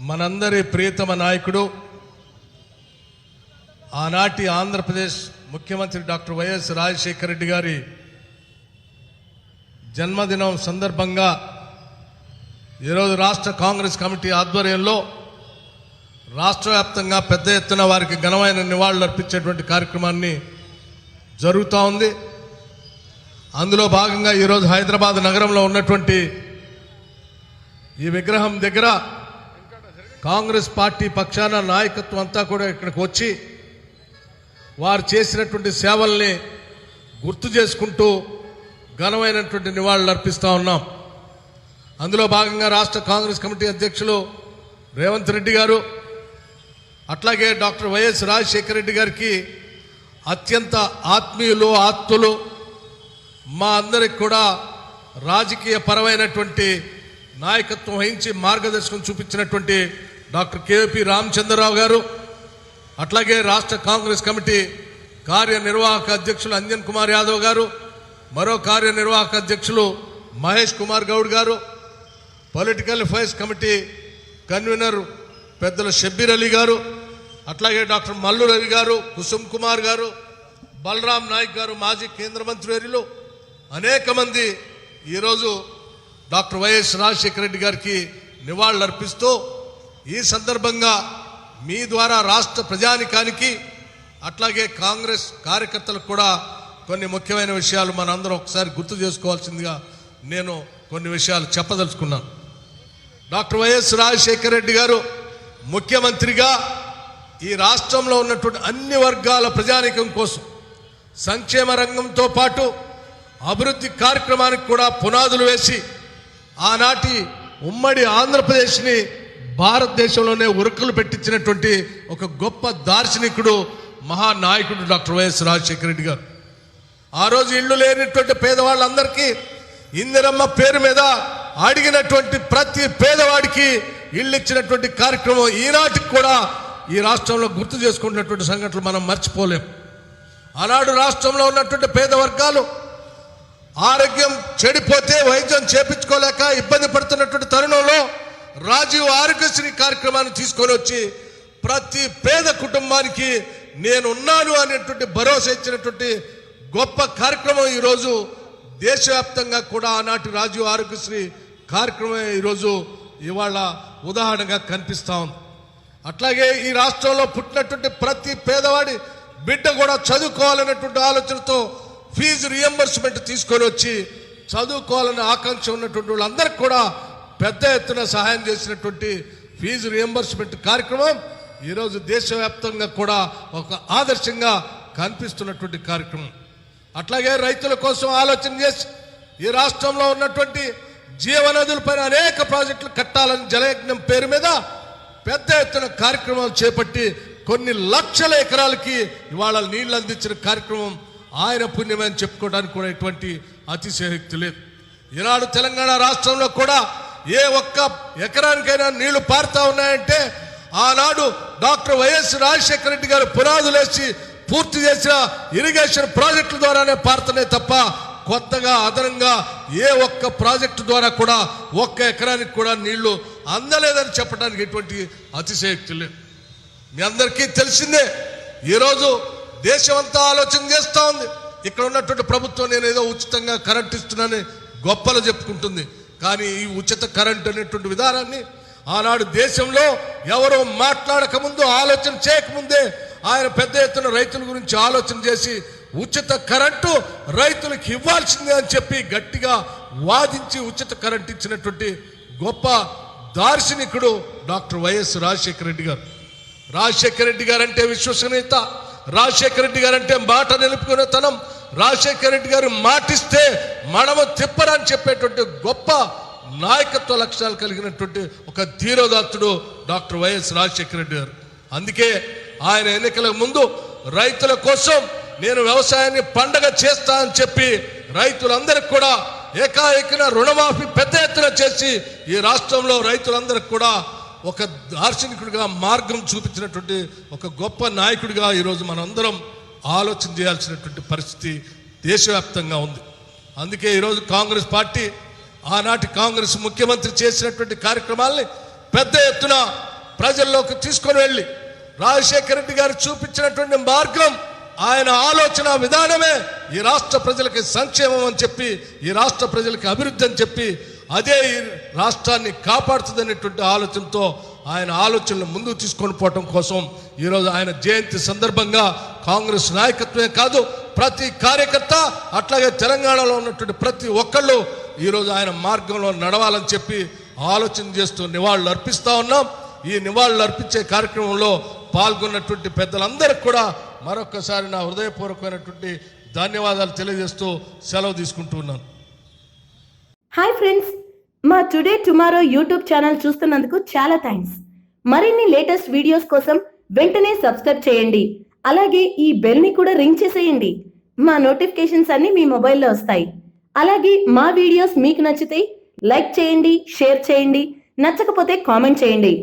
మనందరి ప్రియతమ నాయకుడు ఆనాటి ఆంధ్రప్రదేశ్ ముఖ్యమంత్రి డాక్టర్ వైఎస్ రాజశేఖర రెడ్డి గారి జన్మదినం సందర్భంగా ఈరోజు రాష్ట్ర కాంగ్రెస్ కమిటీ ఆధ్వర్యంలో రాష్ట్ర వ్యాప్తంగా పెద్ద ఎత్తున వారికి ఘనమైన నివాళులు అర్పించేటువంటి కార్యక్రమాన్ని జరుగుతూ ఉంది. అందులో భాగంగా ఈరోజు హైదరాబాద్ నగరంలో ఉన్నటువంటి ఈ విగ్రహం దగ్గర కాంగ్రెస్ పార్టీ పక్షాన నాయకత్వం అంతా కూడా ఇక్కడికి వచ్చి వారు చేసినటువంటి సేవల్ని గుర్తు చేసుకుంటూ ఘనమైనటువంటి నివాళులు అర్పిస్తూ ఉన్నాం. అందులో భాగంగా రాష్ట్ర కాంగ్రెస్ కమిటీ అధ్యక్షులు రేవంత్ రెడ్డి గారు, అట్లాగే డాక్టర్ వైఎస్ రాజశేఖర రెడ్డి గారికి అత్యంత ఆత్మీయులు, ఆప్తులు, మా అందరికి కూడా రాజకీయ పరమైనటువంటి నాయకత్వం వహించి మార్గదర్శకం చూపించినటువంటి డాక్టర్ కేవీ రామచంద్రరావు గారు, అట్లాగే రాష్ట్ర కాంగ్రెస్ కమిటీ కార్యనిర్వాహక అధ్యక్షులు అంజన్ కుమార్ యాదవ్ గారు, మరో కార్యనిర్వాహక అధ్యక్షులు మహేష్ కుమార్ గౌడ్ గారు, పొలిటికల్ అఫైర్స్ కమిటీ కన్వీనర్ పెద్దల షబ్బీర్ అలీ గారు, అట్లాగే డాక్టర్ మల్లు రవి గారు, కుసుమ్ కుమార్ గారు, బలరాం నాయక్ గారు, మాజీ కేంద్ర మంత్రి వర్యులు, అనేక మంది ఈరోజు డాక్టర్ వైఎస్ రాజశేఖర రెడ్డి గారికి నివాళులు అర్పిస్తూ ఈ సందర్భంగా మీ ద్వారా రాష్ట్ర ప్రజానికానికి అట్లాగే కాంగ్రెస్ కార్యకర్తలకు కూడా కొన్ని ముఖ్యమైన విషయాలు మనందరం ఒకసారి గుర్తు చేసుకోవాల్సిందిగా నేను కొన్ని విషయాలు చెప్పదలుచుకున్నాను. డాక్టర్ వైఎస్ రాజశేఖర రెడ్డి గారు ముఖ్యమంత్రిగా ఈ రాష్ట్రంలో ఉన్నటువంటి అన్ని వర్గాల ప్రజానీకం కోసం సంక్షేమ రంగంతో పాటు అభివృద్ధి కార్యక్రమానికి కూడా పునాదులు వేసి ఆనాటి ఉమ్మడి ఆంధ్రప్రదేశ్ని భారతదేశంలోనే ఉరుకులు పెట్టించినటువంటి ఒక గొప్ప దార్శనికుడు, మహానాయకుడు డాక్టర్ వైఎస్ రాజశేఖర రెడ్డి గారు. ఆ రోజు ఇళ్ళు లేనటువంటి పేదవాళ్ళందరికీ ఇందిరమ్మ పేరు మీద అడిగినటువంటి ప్రతి పేదవాడికి ఇళ్ళు ఇచ్చినటువంటి కార్యక్రమం ఈనాటికి కూడా ఈ రాష్ట్రంలో గుర్తు చేసుకుంటున్నటువంటి సంఘటనలు మనం మర్చిపోలేం. ఆనాడు రాష్ట్రంలో ఉన్నటువంటి పేద వర్గాలు ఆరోగ్యం చెడిపోతే వైద్యం చేపించుకోలేక ఇబ్బంది పడుతున్నటువంటి తరుణంలో రాజీవ్ ఆరోగ్యశ్రీ కార్యక్రమాన్ని తీసుకొని వచ్చి ప్రతి పేద కుటుంబానికి నేనున్నాను అనేటువంటి భరోసా ఇచ్చినటువంటి గొప్ప కార్యక్రమం ఈరోజు దేశవ్యాప్తంగా కూడా ఆనాటి రాజీవ్ ఆరోగ్యశ్రీ కార్యక్రమం ఈరోజు ఇవాళ ఉదాహరణగా కనిపిస్తూ ఉంది. అట్లాగే ఈ రాష్ట్రంలో పుట్టినటువంటి ప్రతి పేదవాడి బిడ్డ కూడా చదువుకోవాలనేటువంటి ఆలోచనతో ఫీజు రియంబర్స్మెంట్ తీసుకొని వచ్చి చదువుకోవాలనే ఆకాంక్ష ఉన్నటువంటి వాళ్ళందరికీ కూడా పెద్ద ఎత్తున సహాయం చేసినటువంటి ఫీజు రియంబర్స్మెంట్ కార్యక్రమం ఈరోజు దేశవ్యాప్తంగా కూడా ఒక ఆదర్శంగా కనిపిస్తున్నటువంటి కార్యక్రమం. అట్లాగే రైతుల కోసం ఆలోచన చేసి ఈ రాష్ట్రంలో ఉన్నటువంటి జీవనదులపైన అనేక ప్రాజెక్టులు కట్టాలని జలయజ్ఞం పేరు మీద పెద్ద ఎత్తున కార్యక్రమాలు చేపట్టి కొన్ని లక్షల ఎకరాలకి ఇవాళ నీళ్లు అందించిన కార్యక్రమం ఆయన పుణ్యమని చెప్పుకోవడానికి కూడా ఎటువంటి అతిశయోక్తి లేదు. ఈనాడు తెలంగాణ రాష్ట్రంలో కూడా ఏ ఒక్క ఎకరానికైనా నీళ్లు పారుతా ఉన్నాయంటే ఆనాడు డాక్టర్ వైఎస్ రాజశేఖర రెడ్డి గారు పునాదులేసి పూర్తి చేసిన ఇరిగేషన్ ప్రాజెక్టుల ద్వారానే పారుతున్నాయి తప్ప కొత్తగా అదనంగా ఏ ఒక్క ప్రాజెక్టు ద్వారా కూడా ఒక్క ఎకరానికి కూడా నీళ్లు అందలేదని చెప్పడానికి ఎటువంటి అతిశయోక్తి లేదు. మీ అందరికీ తెలిసిందే, ఈరోజు దేశమంతా ఆలోచన చేస్తూ ఉంది. ఇక్కడ ఉన్నటువంటి ప్రభుత్వం నేను ఏదో ఉచితంగా కరెంట్ ఇస్తున్నానని గొప్పలు చెప్పుకుంటుంది. కానీ ఈ ఉచిత కరెంట్ అనేటువంటి విధానాన్ని ఆనాడు దేశంలో ఎవరో మాట్లాడకముందు, ఆలోచన చేయకముందే ఆయన పెద్ద ఎత్తున రైతుల గురించి ఆలోచన చేసి ఉచిత కరెంటు రైతులకు ఇవ్వాల్సిందే అని చెప్పి గట్టిగా వాదించి ఉచిత కరెంటు ఇచ్చినటువంటి గొప్ప దార్శనికుడు డాక్టర్ వైఎస్ రాజశేఖర రెడ్డి గారు. రాజశేఖర రెడ్డి గారు అంటే విశ్వసనీయత, రాజశేఖర రెడ్డి గారు అంటే మాట నిలుపుకునేతనం, రాజశేఖర రెడ్డి గారు మాటిస్తే మనము తిప్పరని చెప్పేటువంటి గొప్ప నాయకత్వ లక్షణాలు కలిగినటువంటి ఒక ధీరోదాత్తుడు డాక్టర్ వైఎస్ రాజశేఖర రెడ్డి గారు. అందుకే ఆయన ఎన్నికల ముందు రైతుల కోసం నేను వ్యవసాయాన్ని పండగ చేస్తా అని చెప్పి రైతులందరికీ కూడా ఏకాఏకిన రుణమాఫీ పెద్ద ఎత్తున చేసి ఈ రాష్ట్రంలో రైతులందరికీ కూడా ఒక దార్శనికుడిగా మార్గం చూపించినటువంటి ఒక గొప్ప నాయకుడిగా ఈరోజు మనందరం ఆలోచన చేయాల్సినటువంటి పరిస్థితి దేశవ్యాప్తంగా ఉంది. అందుకే ఈరోజు కాంగ్రెస్ పార్టీ ఆనాటి కాంగ్రెస్ ముఖ్యమంత్రి చేసినటువంటి కార్యక్రమాల్ని పెద్ద ఎత్తున ప్రజల్లోకి తీసుకొని వెళ్ళి రాజశేఖర రెడ్డి గారు చూపించినటువంటి మార్గం, ఆయన ఆలోచన విధానమే ఈ రాష్ట్ర ప్రజలకి సంక్షేమం అని చెప్పి, ఈ రాష్ట్ర ప్రజలకి అభివృద్ధి అని చెప్పి, అదే ఈ రాష్ట్రాన్ని కాపాడుతుందనేటువంటి ఆలోచనతో ఆయన ఆలోచనలు ముందుకు తీసుకొని పోవటం కోసం ఈరోజు ఆయన జయంతి సందర్భంగా కాంగ్రెస్ నాయకత్వమే కాదు, ప్రతి కార్యకర్త, అట్లాగే తెలంగాణలో ఉన్నటువంటి ప్రతి ఒక్కళ్ళు ఈరోజు ఆయన మార్గంలో నడవాలని చెప్పి ఆలోచన చేస్తూ నివాళులు అర్పిస్తూ ఉన్నాం. ఈ నివాళులు అర్పించే కార్యక్రమంలో పాల్గొన్నటువంటి పెద్దలందరికీ కూడా మరొకసారి నా హృదయపూర్వకమైనటువంటి ధన్యవాదాలు తెలియజేస్తూ సెలవు తీసుకుంటూ ఉన్నాను. హాయ్ ఫ్రెండ్స్, మా టుడే టుమారో యూట్యూబ్ ఛానల్ చూస్తున్నందుకు చాలా థ్యాంక్స్. మరిన్ని లేటెస్ట్ వీడియోస్ కోసం వెంటనే సబ్స్క్రైబ్ చేయండి. అలాగే ఈ బెల్ ని కూడా రింగ్ చేసేయండి. మా నోటిఫికేషన్స్ అన్ని మీ మొబైల్లో వస్తాయి. అలాగే మా వీడియోస్ మీకు నచ్చితే లైక్ చేయండి, షేర్ చేయండి, నచ్చకపోతే కామెంట్ చేయండి.